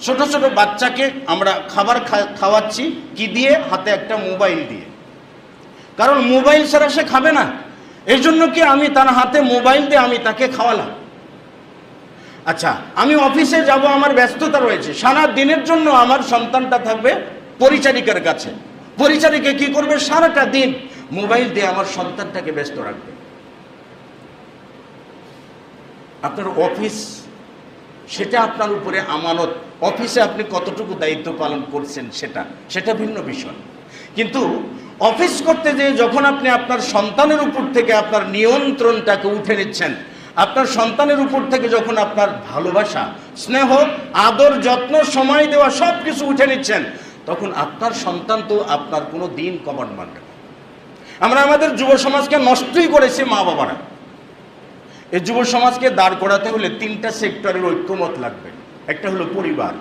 ছোট ছোট বাচ্চাকে আমরা খাবার খাওয়াচ্ছি কি দিয়ে? হাতে একটা মোবাইল দিয়ে। কারণ মোবাইল ছাড়া সে খাবে না, এই জন্য কি আমি তার হাতে মোবাইল দিয়ে আমি তাকে খাওয়ালাম। আচ্ছা, আমি অফিসে যাব, আমার ব্যস্ততা রয়েছে, সারা দিনের জন্য আমার সন্তানটা থাকবে পরিচারিকার কাছে। পরিচারিকা কি করবে? সারাটা দিন মোবাইল দিয়ে আমার সন্তানটাকে ব্যস্ত রাখবে। আপনার অফিস, সেটা আপনার উপরে আমানত। অফিসে আপনি কতটুকু দায়িত্ব পালন করছেন সেটা ভিন্ন বিষয়। কিন্তু অফিস করতে যেয়ে যখন আপনি আপনার সন্তানের উপর থেকে আপনার নিয়ন্ত্রণটাকে উঠে নিচ্ছেন, আপনার সন্তানের উপর থেকে যখন আপনার ভালোবাসা, স্নেহ, আদর, যত্ন, সময় দেওয়া সব কিছু উঠে নিচ্ছেন, তখন আপনার সন্তান তো আপনার কোনো দিন কমান্ড মানবে না। আমরা আমাদের যুব সমাজকে নষ্টই করেছি মা বাবারা। এই যুব সমাজকে দাঁড় করাতে হলে 3টা সেক্টরের ঐক্যমত লাগবে। একটা হলো পরিবার,